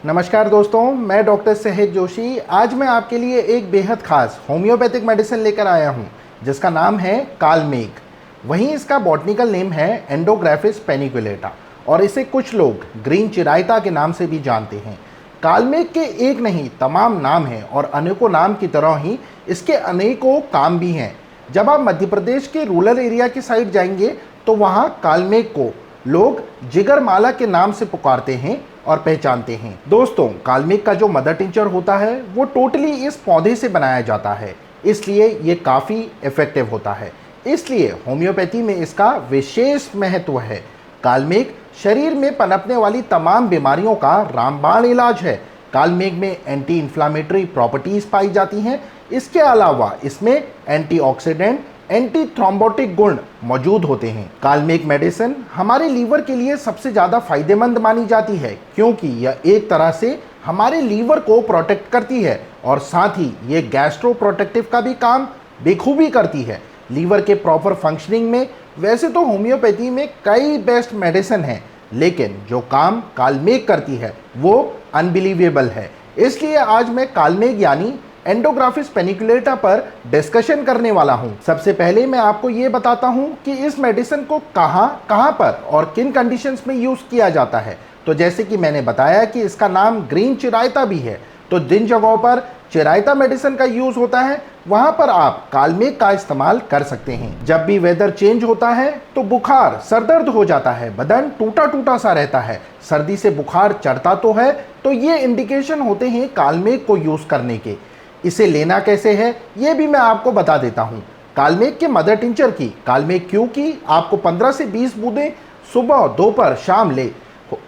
नमस्कार दोस्तों, मैं डॉक्टर सहेज जोशी। आज मैं आपके लिए एक बेहद खास होम्योपैथिक मेडिसिन लेकर आया हूं, जिसका नाम है कालमेघ। वहीं इसका बॉटनिकल नेम है एंडोग्राफिस पेनिकुलेटा और इसे कुछ लोग ग्रीन चिरायता के नाम से भी जानते हैं। कालमेघ के एक नहीं तमाम नाम हैं और अनेकों नाम की तरह ही इसके अनेकों काम भी हैं। जब आप मध्य प्रदेश के रूरल एरिया की साइड जाएंगे तो वहाँ कालमेघ को लोग जिगरमाला के नाम से पुकारते हैं और पहचानते हैं। दोस्तों, कालमेघ का जो मदर टिंचर होता है वो टोटली इस पौधे से बनाया जाता है, इसलिए ये काफ़ी इफेक्टिव होता है। इसलिए होम्योपैथी में इसका विशेष महत्व है। कालमेघ शरीर में पनपने वाली तमाम बीमारियों का रामबाण इलाज है। कालमेघ में एंटी इन्फ्लामेटरी प्रॉपर्टीज़ पाई जाती हैं। इसके अलावा इसमें एंटीऑक्सीडेंट, एंटी थ्रोम्बोटिक गुण मौजूद होते हैं। कालमेघ मेडिसिन हमारे लीवर के लिए सबसे ज़्यादा फायदेमंद मानी जाती है, क्योंकि यह एक तरह से हमारे लीवर को प्रोटेक्ट करती है और साथ ही ये गैस्ट्रो प्रोटेक्टिव का भी काम बेखूबी करती है। लीवर के प्रॉपर फंक्शनिंग में वैसे तो होम्योपैथी में कई बेस्ट मेडिसिन हैं, लेकिन जो काम कालमेघ करती है वो अनबिलीवेबल है। इसलिए आज मैं कालमेघ यानी एंडोग्राफिस पेनिकुलेटा पर डिस्कशन करने वाला हूं। सबसे पहले मैं आपको ये बताता हूं कि इस मेडिसिन को कहां पर और किन कंडीशंस में यूज़ किया जाता है। तो जैसे कि मैंने बताया कि इसका नाम ग्रीन चिरायता भी है, तो जिन जगहों पर चिरायता मेडिसिन का यूज़ होता है वहां पर आप कालमेघ का इस्तेमाल कर सकते हैं। जब भी वेदर चेंज होता है तो बुखार, सरदर्द हो जाता है, बदन टूटा टूटा सा रहता है, सर्दी से बुखार चढ़ता तो है, तो ये इंडिकेशन होते हैं कालमेघ को यूज़ करने के। इसे लेना कैसे है ये भी मैं आपको बता देता हूँ। कालमेघ के मदर टिंचर की, कालमेघ क्यू की आपको 15 से 20 बूंदें सुबह, दोपहर, शाम ले,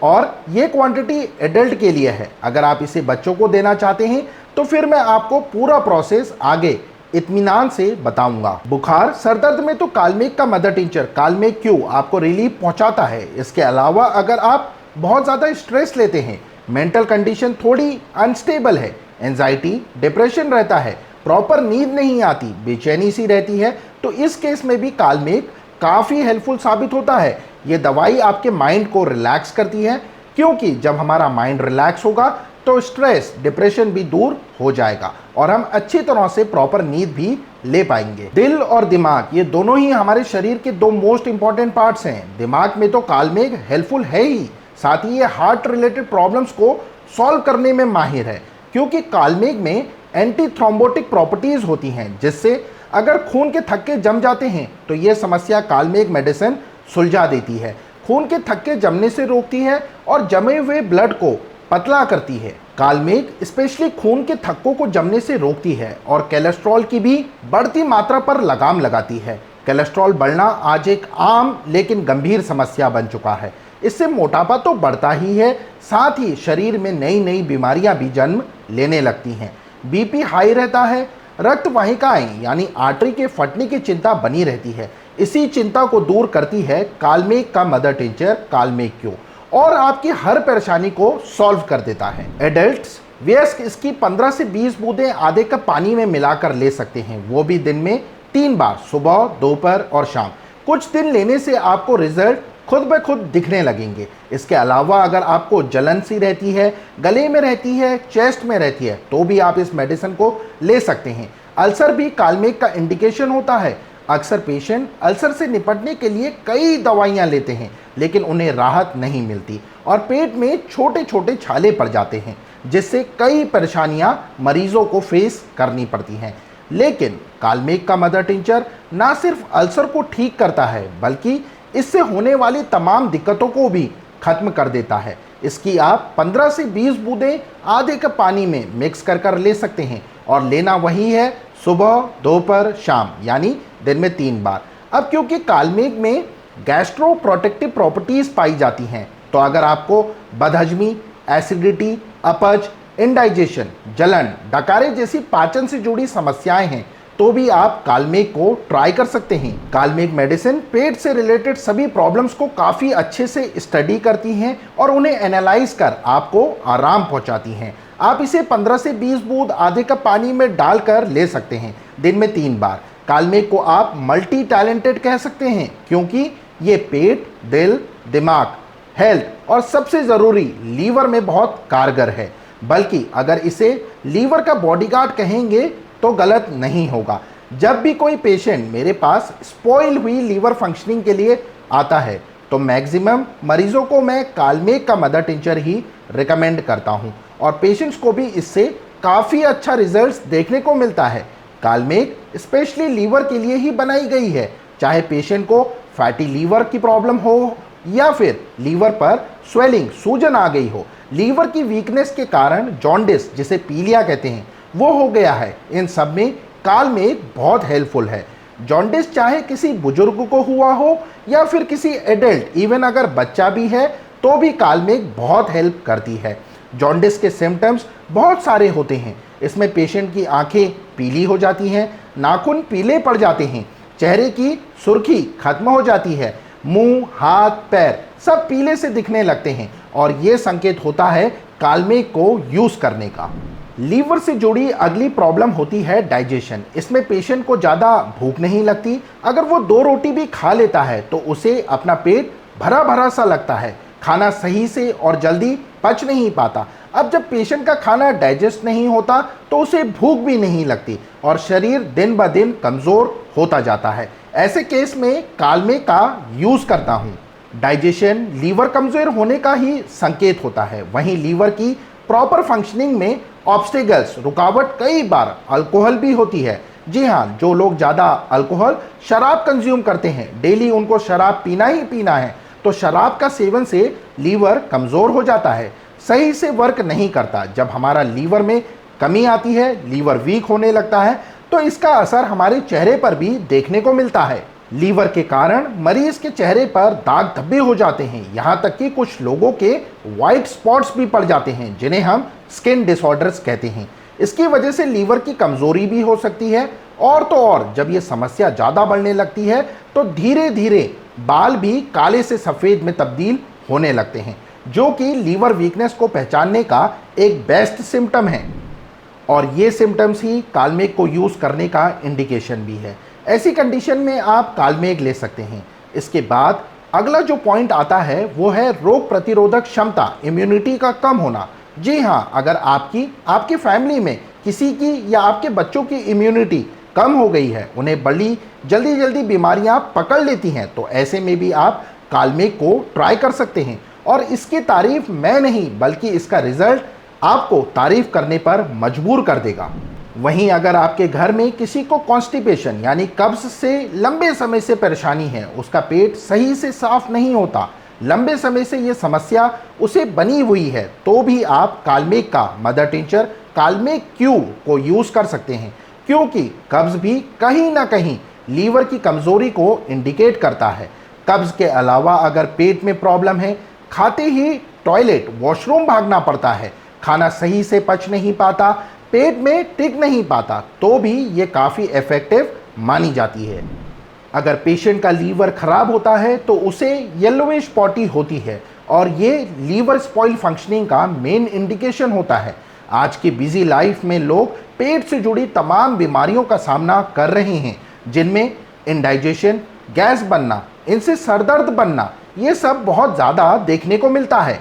और ये क्वांटिटी एडल्ट के लिए है। अगर आप इसे बच्चों को देना चाहते हैं तो फिर मैं आपको पूरा प्रोसेस आगे इत्मीनान से बताऊंगा। बुखार, सरदर्द में तो कालमेघ का मदर टिंचर कालमेघ क्यू आपको रिलीफ पहुंचाता है। इसके अलावा अगर आप बहुत ज़्यादा स्ट्रेस लेते हैं, मेंटल कंडीशन थोड़ी अनस्टेबल है, एंजाइटी, डिप्रेशन रहता है, प्रॉपर नींद नहीं आती, बेचैनी सी रहती है, तो इस केस में भी कालमेघ काफ़ी हेल्पफुल साबित होता है। ये दवाई आपके माइंड को रिलैक्स करती है, क्योंकि जब हमारा माइंड रिलैक्स होगा तो स्ट्रेस, डिप्रेशन भी दूर हो जाएगा और हम अच्छी तरह से प्रॉपर नींद भी ले पाएंगे। दिल और दिमाग, ये दोनों ही हमारे शरीर के दो मोस्ट इंपॉर्टेंट पार्ट्स हैं। दिमाग में तो कालमेघ हेल्पफुल है ही, साथ ही ये हार्ट रिलेटेड प्रॉब्लम्स को सॉल्व करने में माहिर है, क्योंकि कालमेघ में एंटी थ्रोम्बोटिक प्रॉपर्टीज़ होती हैं, जिससे अगर खून के थक्के जम जाते हैं तो ये समस्या कालमेघ मेडिसिन सुलझा देती है। खून के थक्के जमने से रोकती है और जमे हुए ब्लड को पतला करती है। कालमेघ स्पेशली खून के थक्कों को जमने से रोकती है और कोलेस्ट्रॉल की भी बढ़ती मात्रा पर लगाम लगाती है। कोलेस्ट्रॉल बढ़ना आज एक आम लेकिन गंभीर समस्या बन चुका है। इससे मोटापा तो बढ़ता ही है, साथ ही शरीर में नई नई बीमारियां भी जन्म लेने लगती हैं। बीपी हाई रहता है, रक्त वाहिकाएं यानी आर्टरी के फटने की चिंता बनी रहती है। इसी चिंता को दूर करती है कालमेघ का मदर टिंचर कालमेघ क्यू, और आपकी हर परेशानी को सॉल्व कर देता है। एडल्ट्स, वयस्क इसकी 15 से 20 बूंदें आधे कप पानी में मिलाकर ले सकते हैं, वो भी दिन में 3 बार, सुबह, दोपहर और शाम। कुछ दिन लेने से आपको रिजल्ट खुद ब खुद दिखने लगेंगे। इसके अलावा अगर आपको जलन सी रहती है, गले में रहती है, चेस्ट में रहती है, तो भी आप इस मेडिसिन को ले सकते हैं। अल्सर भी कालमेघ का इंडिकेशन होता है। अक्सर पेशेंट अल्सर से निपटने के लिए कई दवाइयां लेते हैं, लेकिन उन्हें राहत नहीं मिलती और पेट में छोटे छोटे छाले पड़ जाते हैं, जिससे कई परेशानियां मरीजों को फेस करनी पड़ती हैं। लेकिन कालमेघ का मदर टिंचर ना सिर्फ अल्सर को ठीक करता है, बल्कि इससे होने वाली तमाम दिक्कतों को भी खत्म कर देता है। इसकी आप 15 से 20 बूंदें आधे कप पानी में मिक्स कर ले सकते हैं और लेना वही है सुबह, दोपहर, शाम, यानी दिन में 3 बार। अब क्योंकि कालमेघ में गैस्ट्रो प्रोटेक्टिव प्रॉपर्टीज़ पाई जाती हैं, तो अगर आपको बदहजमी, एसिडिटी, अपच, इंडाइजेशन, जलन, डकारे जैसी पाचन से जुड़ी समस्याएं हैं, तो भी आप कालमेघ को ट्राई कर सकते हैं। कालमेघ मेडिसिन पेट से रिलेटेड सभी प्रॉब्लम्स को काफ़ी अच्छे से स्टडी करती हैं और उन्हें एनालाइज कर आपको आराम पहुंचाती हैं। आप इसे 15 से 20 बूंद आधे कप पानी में डालकर ले सकते हैं, दिन में 3 बार। कालमेघ को आप मल्टी टैलेंटेड कह सकते हैं, क्योंकि ये पेट, दिल, दिमाग हेल्थ और सबसे ज़रूरी लीवर में बहुत कारगर है। बल्कि अगर इसे लीवर का बॉडीगार्ड कहेंगे तो गलत नहीं होगा। जब भी कोई पेशेंट मेरे पास स्पॉइल हुई लीवर फंक्शनिंग के लिए आता है तो मैक्सिमम मरीजों को मैं कालमेघ का मदर टिंचर ही रिकमेंड करता हूं और पेशेंट्स को भी इससे काफ़ी अच्छा रिजल्ट्स देखने को मिलता है। कालमेघ स्पेशली लीवर के लिए ही बनाई गई है, चाहे पेशेंट को फैटी लीवर की प्रॉब्लम हो या फिर लीवर पर स्वेलिंग सूजन आ गई हो, लीवर की वीकनेस के कारण जॉन्डिस जिसे पीलिया कहते हैं वो हो गया है। इन सब में कालमेघ बहुत हेल्पफुल है। जॉन्डिस चाहे किसी बुजुर्ग को हुआ हो या फिर किसी एडल्ट, इवन अगर बच्चा भी है तो भी कालमेघ बहुत हेल्प करती है। जॉन्डिस के सिम्टम्स बहुत सारे होते हैं। इसमें पेशेंट की आंखें पीली हो जाती हैं, नाखून पीले पड़ जाते हैं, चेहरे की सुर्खी खत्म हो जाती है, मुंह, हाथ, पैर सब पीले से दिखने लगते हैं और ये संकेत होता है कालमेघ को यूज़ करने का। लीवर से जुड़ी अगली प्रॉब्लम होती है डाइजेशन। इसमें पेशेंट को ज़्यादा भूख नहीं लगती। अगर वो 2 रोटी भी खा लेता है तो उसे अपना पेट भरा भरा सा लगता है, खाना सही से और जल्दी पच नहीं पाता। अब जब पेशेंट का खाना डाइजेस्ट नहीं होता तो उसे भूख भी नहीं लगती और शरीर दिन ब दिन कमज़ोर होता जाता है। ऐसे केस में कालमेघ का यूज़ करता हूँ। डाइजेशन लीवर कमज़ोर होने का ही संकेत होता है। वहीं लीवर की प्रॉपर फंक्शनिंग में ऑब्स्टेकल्स, रुकावट कई बार अल्कोहल भी होती है। जी हाँ, जो लोग ज़्यादा अल्कोहल, शराब कंज्यूम करते हैं, डेली उनको शराब पीना ही पीना है, तो शराब का सेवन से लीवर कमज़ोर हो जाता है, सही से वर्क नहीं करता। जब हमारा लीवर में कमी आती है, लीवर वीक होने लगता है, तो इसका असर हमारे चेहरे पर भी देखने को मिलता है। लीवर के कारण मरीज के चेहरे पर दाग धब्बे हो जाते हैं, यहाँ तक कि कुछ लोगों के वाइट स्पॉट्स भी पड़ जाते हैं जिन्हें हम स्किन डिसऑर्डर्स कहते हैं। इसकी वजह से लीवर की कमज़ोरी भी हो सकती है और तो और जब ये समस्या ज़्यादा बढ़ने लगती है तो धीरे धीरे बाल भी काले से सफ़ेद में तब्दील होने लगते हैं, जो कि लीवर वीकनेस को पहचानने का एक बेस्ट सिम्टम है। और ये सिम्टम्स ही कालमेघ को यूज़ करने का इंडिकेशन भी है। ऐसी कंडीशन में आप कालमेघ ले सकते हैं। इसके बाद अगला जो पॉइंट आता है वो है रोग प्रतिरोधक क्षमता, इम्यूनिटी का कम होना। जी हाँ, अगर आपकी फैमिली में किसी की या आपके बच्चों की इम्यूनिटी कम हो गई है, उन्हें बड़ी जल्दी जल्दी बीमारियां पकड़ लेती हैं, तो ऐसे में भी आप कालमेघ को ट्राई कर सकते हैं। और इसकी तारीफ मैं नहीं बल्कि इसका रिजल्ट आपको तारीफ करने पर मजबूर कर देगा। वहीं अगर आपके घर में किसी को कॉन्स्टिपेशन यानी कब्ज से लंबे समय से परेशानी है, उसका पेट सही से साफ नहीं होता, लंबे समय से ये समस्या उसे बनी हुई है, तो भी आप कालमेघ का मदर टिंचर कालमेघ क्यू को यूज़ कर सकते हैं, क्योंकि कब्ज भी कहीं ना कहीं लीवर की कमज़ोरी को इंडिकेट करता है। कब्ज के अलावा अगर पेट में प्रॉब्लम है, खाते ही टॉयलेट, वॉशरूम भागना पड़ता है, खाना सही से पच नहीं पाता, पेट में टिक नहीं पाता, तो भी ये काफ़ी इफ़ेक्टिव मानी जाती है। अगर पेशेंट का लीवर खराब होता है तो उसे येलोविश पॉटी होती है और ये लीवर स्पॉइल फंक्शनिंग का मेन इंडिकेशन होता है। आज की बिजी लाइफ में लोग पेट से जुड़ी तमाम बीमारियों का सामना कर रहे हैं, जिनमें इंडाइजेशन, गैस बनना, इनसे सरदर्द बनना, ये सब बहुत ज़्यादा देखने को मिलता है।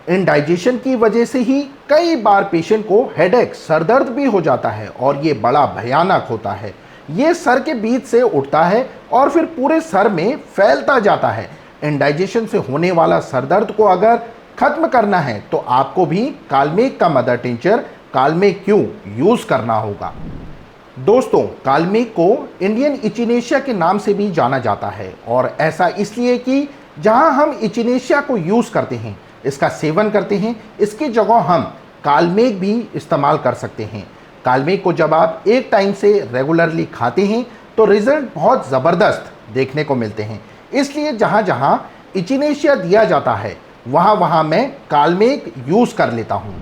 इंडाइजेशन की वजह से ही कई बार पेशेंट को हेडेक, सरदर्द भी हो जाता है और ये बड़ा भयानक होता है। ये सर के बीच से उठता है और फिर पूरे सर में फैलता जाता है। इंडाइजेशन से होने वाला सरदर्द को अगर खत्म करना है तो आपको भी कालमेघ का मदर टिंचर कालमेघ क्यू यूज़ करना होगा। दोस्तों, कालमेघ को इंडियन इचिनेशिया के नाम से भी जाना जाता है और ऐसा इसलिए कि जहां हम इचिनेशिया को यूज़ करते हैं, इसका सेवन करते हैं, इसकी जगह हम कालमेघ भी इस्तेमाल कर सकते हैं। कालमेघ को जब आप एक टाइम से रेगुलरली खाते हैं तो रिजल्ट बहुत ज़बरदस्त देखने को मिलते हैं। इसलिए जहाँ जहाँ इचिनेशिया दिया जाता है वहाँ वहाँ मैं कालमेघ यूज़ कर लेता हूँ।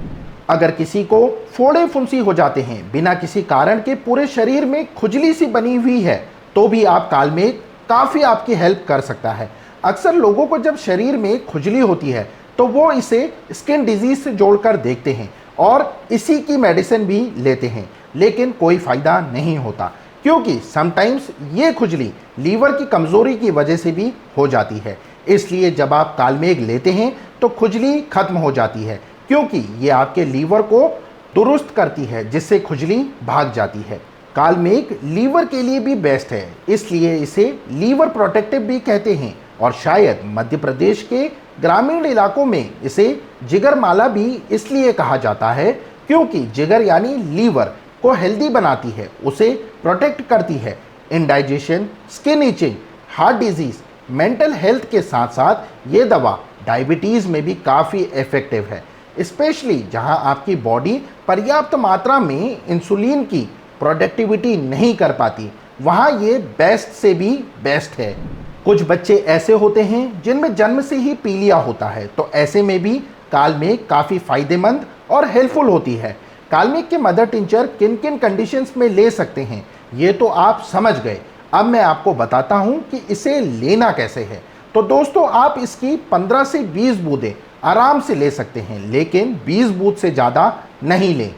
अगर किसी को फोड़े फुंसी हो जाते हैं, बिना किसी कारण के पूरे शरीर में खुजली सी बनी हुई है, तो भी आप कालमेघ काफ़ी आपकी हेल्प कर सकता है। अक्सर लोगों को जब शरीर में खुजली होती है तो वो इसे स्किन डिजीज़ से जोड़कर देखते हैं और इसी की मेडिसिन भी लेते हैं, लेकिन कोई फ़ायदा नहीं होता, क्योंकि समटाइम्स ये खुजली लीवर की कमज़ोरी की वजह से भी हो जाती है। इसलिए जब आप कालमेघ लेते हैं तो खुजली खत्म हो जाती है, क्योंकि ये आपके लीवर को दुरुस्त करती है, जिससे खुजली भाग जाती है। कालमेघ लीवर के लिए भी बेस्ट है, इसलिए इसे लीवर प्रोटेक्टिव भी कहते हैं और शायद मध्य प्रदेश के ग्रामीण इलाकों में इसे जिगरमाला भी इसलिए कहा जाता है, क्योंकि जिगर यानी लीवर को हेल्दी बनाती है, उसे प्रोटेक्ट करती है। Indigestion, skin itching, heart disease, mental health के साथ साथ ये दवा डायबिटीज़ में भी काफ़ी इफ़ेक्टिव है, स्पेशली जहां आपकी बॉडी पर्याप्त मात्रा में इंसुलिन की प्रोडक्टिविटी नहीं कर पाती, वहाँ ये बेस्ट से भी बेस्ट है। कुछ बच्चे ऐसे होते हैं जिनमें जन्म से ही पीलिया होता है, तो ऐसे में भी कालमेघ काफ़ी फायदेमंद और हेल्पफुल होती है। कालमेघ के मदर टिंचर किन किन कंडीशंस में ले सकते हैं ये तो आप समझ गए। अब मैं आपको बताता हूँ कि इसे लेना कैसे है। तो दोस्तों, आप इसकी 15 से 20 बूंदें आराम से ले सकते हैं, लेकिन 20 बूंद से ज़्यादा नहीं लें।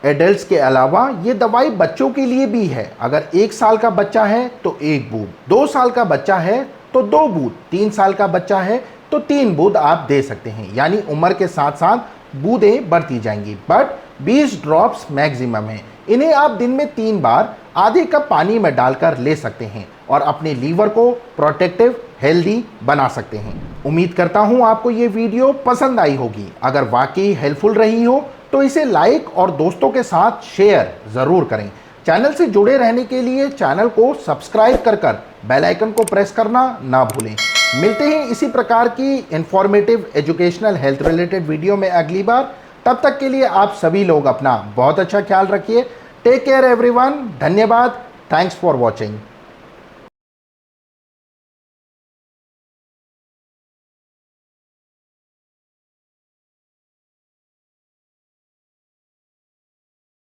एडल्ट्स के अलावा ये दवाई बच्चों के लिए भी है। अगर 1 साल का बच्चा है तो 1 बूंद, 2 साल का बच्चा है तो 2 बूंद, 3 साल का बच्चा है तो 3 बूंद आप दे सकते हैं। यानी उम्र के साथ साथ बूंदें बढ़ती जाएंगी, बट 20 ड्रॉप्स मैक्सिमम है। इन्हें आप दिन में 3 बार आधे कप पानी में डालकर ले सकते हैं और अपने लीवर को प्रोटेक्टिव हेल्दी बना सकते हैं। उम्मीद करता हूँ आपको ये वीडियो पसंद आई होगी। अगर वाकई हेल्पफुल रही हो तो इसे लाइक और दोस्तों के साथ शेयर ज़रूर करें। चैनल से जुड़े रहने के लिए चैनल को सब्सक्राइब कर बेल आइकन को प्रेस करना ना भूलें। मिलते हैं इसी प्रकार की informative, educational, health related video में अगली बार। तब तक के लिए आप सभी लोग अपना बहुत अच्छा ख्याल रखिए। Take care everyone. धन्यवाद। Thanks for watching.